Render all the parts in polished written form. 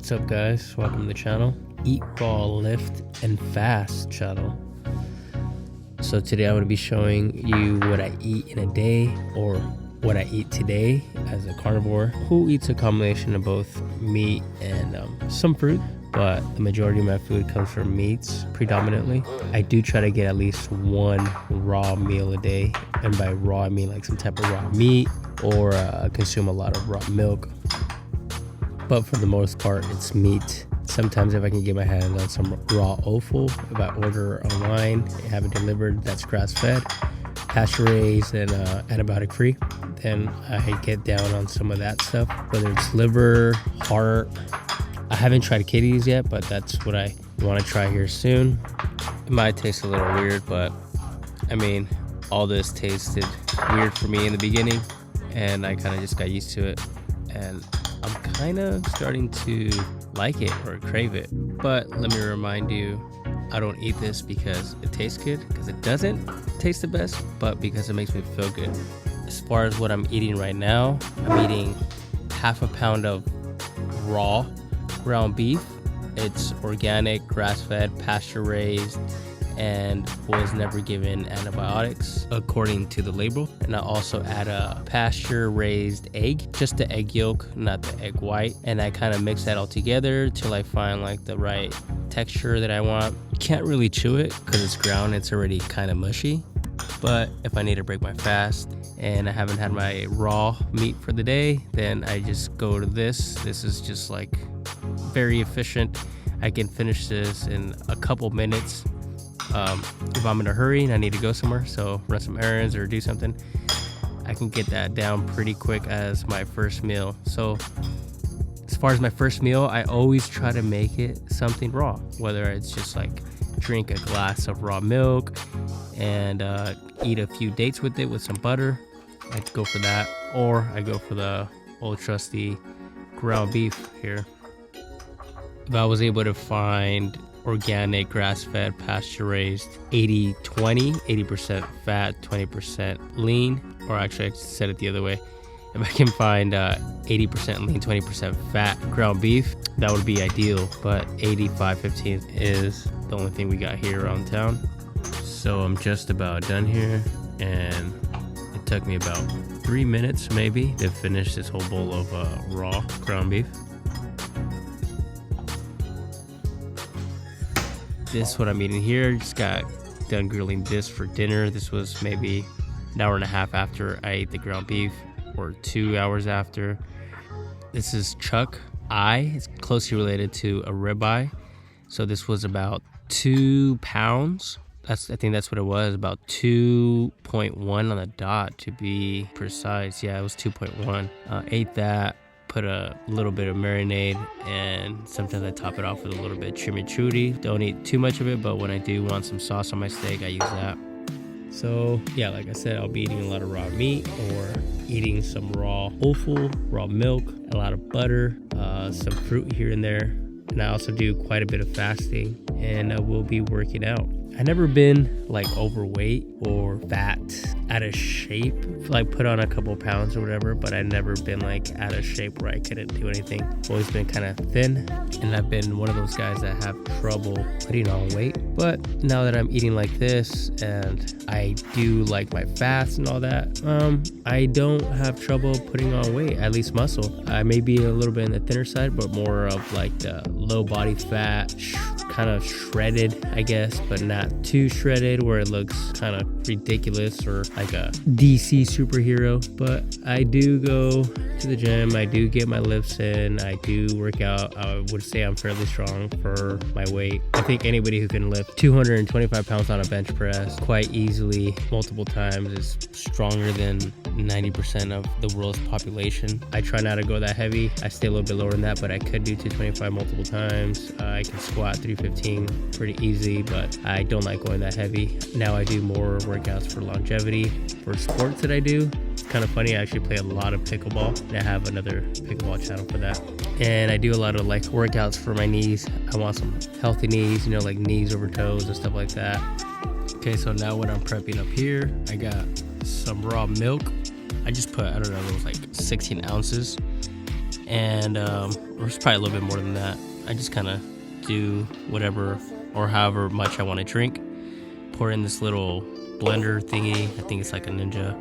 What's up, guys? Welcome to the channel. Eat Raw, Lift, and Fast channel. So today I'm going to be showing you what I eat in a day, or what I eat today as a carnivore who eats a combination of both meat and some fruit, but the majority of my food comes from meats predominantly. I do try to get at least one raw meal a day, and by raw I mean like some type of raw meat, or consume a lot of raw milk. But for the most part, it's meat. Sometimes if I can get my hands on some raw offal, if I order online and have it delivered, that's grass-fed, pasture-raised, and antibiotic-free, then I get down on some of that stuff, whether it's liver, heart. I haven't tried kidneys yet, but that's what I want to try here soon. It might taste a little weird, but I mean, all this tasted weird for me in the beginning, and I kind of just got used to it, and I'm kind of starting to like it or crave it. But let me remind you, I don't eat this because it tastes good, because it doesn't taste the best, but because it makes me feel good. As far as what I'm eating right now, I'm eating half a pound of raw ground beef. It's organic, grass-fed, pasture-raised, and was never given antibiotics according to the label. And I also add a pasture-raised egg, just the egg yolk, not the egg white, and I kind of mix that all together till I find like the right texture that I want. Can't really chew it because it's ground, it's already kind of mushy. But if I need to break my fast and I haven't had my raw meat for the day, then I just go to this. This is just like very efficient. I can finish this in a couple minutes. If I'm in a hurry and I need to go somewhere, so run some errands or do something, I can get that down pretty quick as my first meal. So as far as my first meal, I always try to make it something raw, whether it's just like drink a glass of raw milk and eat a few dates with it with some butter. I go for that, or I go for the old trusty ground beef here. If I was able to find organic, grass-fed, pasture-raised, 80-20, 80% fat, 20% lean, or actually I said it the other way. If I can find 80% lean, 20% fat ground beef, that would be ideal, but 85-15 is the only thing we got here around town. So I'm just about done here, and it took me about 3 minutes maybe to finish this whole bowl of raw ground beef. This is what I'm eating here. Just got done grilling this for dinner. This was maybe an hour and a half after I ate the ground beef, or 2 hours after. This is chuck eye. It's closely related to a ribeye. So this was about 2 pounds. I think that's what it was, about 2.1 on the dot to be precise. Yeah, it was 2.1. Ate that. Put a little bit of marinade, and sometimes I top it off with a little bit of chimichurri. Don't eat too much of it, but when I do want some sauce on my steak, I use that. So yeah, like I said, I'll be eating a lot of raw meat, or eating some raw offal, raw milk, a lot of butter, some fruit here and there. And I also do quite a bit of fasting, and I will be working out. I've never been like overweight or fat, out of shape, like put on a couple pounds or whatever, but I've never been like out of shape where I couldn't do anything. Always been kind of thin, and I've been one of those guys that have trouble putting on weight. But now that I'm eating like this, and I do like my fast and all that, I don't have trouble putting on weight, at least muscle. I may be a little bit on the thinner side, but more of like the low body fat, kind of shredded, I guess, but not too shredded where it looks kind of ridiculous or like a DC superhero. But I do go to the gym, I do get my lifts in, I do work out. I would say I'm fairly strong for my weight. I think anybody who can lift 225 pounds on a bench press quite easily multiple times is stronger than 90% of the world's population. I try not to go that heavy. I stay a little bit lower than that, but I could do 225 multiple times. I can squat 315 pretty easy, but I don't like going that heavy. Now I do more workouts for longevity, for sports that I do. It's kind of funny, I actually play a lot of pickleball, and I have another pickleball channel for that. And I do a lot of like workouts for my knees. I want some healthy knees, you know, like knees over toes and stuff like that. Okay, so now when I'm prepping up here, I got some raw milk. I just put, I don't know, it was like 16 ounces. and or it's probably a little bit more than that. I just kind of do whatever or however much I want to drink. Pour in this little blender thingy. I think it's like a Ninja.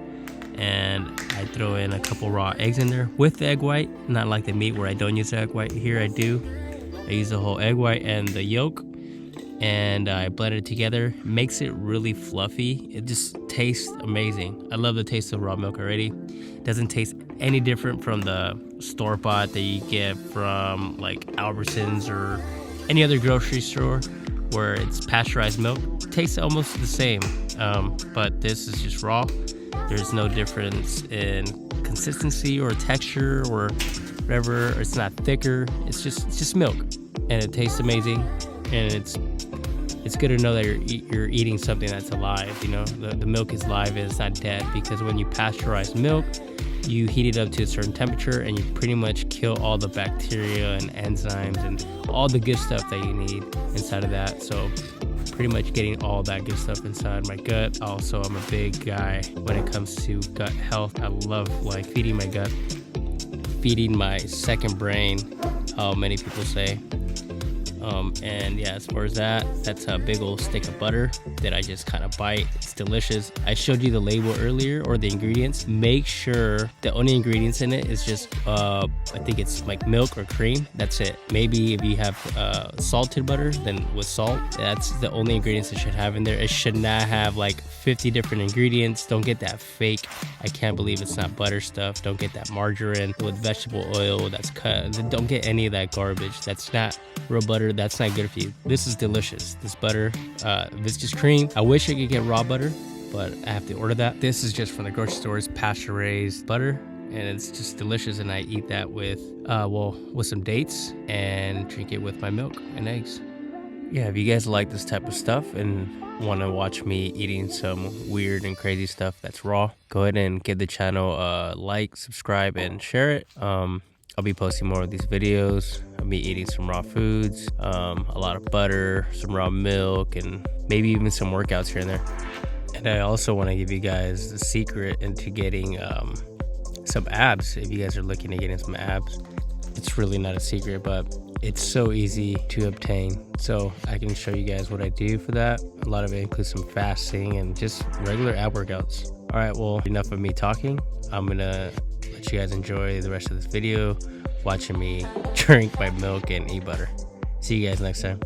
And I throw in a couple raw eggs in there with the egg white, not like the meat where I don't use the egg white. Here I do. I use the whole egg white and the yolk, and I blend it together. Makes it really fluffy. It just tastes amazing. I love the taste of raw milk already. Doesn't taste any different from the store-bought that you get from like Albertsons or any other grocery store where it's pasteurized milk. It tastes almost the same, but this is just raw. There's no difference in consistency or texture or whatever. It's not thicker. It's just milk, and it tastes amazing. And it's good to know that you're eating something that's alive. You know, the milk is live and it's not dead, because when you pasteurize milk, you heat it up to a certain temperature and you pretty much kill all the bacteria and enzymes and all the good stuff that you need inside of that. So pretty much getting all that good stuff inside my gut. Also, I'm a big guy when it comes to gut health. I love like feeding my gut, feeding my second brain, how many people say. And yeah, as far as that's a big old stick of butter that I just kind of bite. It's delicious. I showed you the label earlier, or the ingredients. Make sure the only ingredients in it is just I think it's like milk or cream. That's it. Maybe if you have salted butter, then with salt. That's the only ingredients it should have in there. It should not have like 50 different ingredients. Don't get that fake, I can't believe it's not butter stuff. Don't get that margarine with vegetable oil that's cut. Don't get any of that garbage. That's not real butter. That's not good for you. This is delicious. This butter, it's just cream. I wish I could get raw butter, but I have to order that. This is just from the grocery stores, pasture raised butter, and it's just delicious. And I eat that with with some dates and drink it with my milk and eggs. Yeah, if you guys like this type of stuff and want to watch me eating some weird and crazy stuff that's raw, go ahead and give the channel a like, subscribe, and share it. I'll be posting more of these videos. I'll be eating some raw foods, a lot of butter, some raw milk, and maybe even some workouts here and there. And I also want to give you guys the secret into getting some abs. If you guys are looking at getting some abs, it's really not a secret, but it's so easy to obtain. So I can show you guys what I do for that. A lot of it includes some fasting and just regular ab workouts. All right, well, enough of me talking. I'm gonna let you guys enjoy the rest of this video, watching me drink my milk and eat butter. See you guys next time.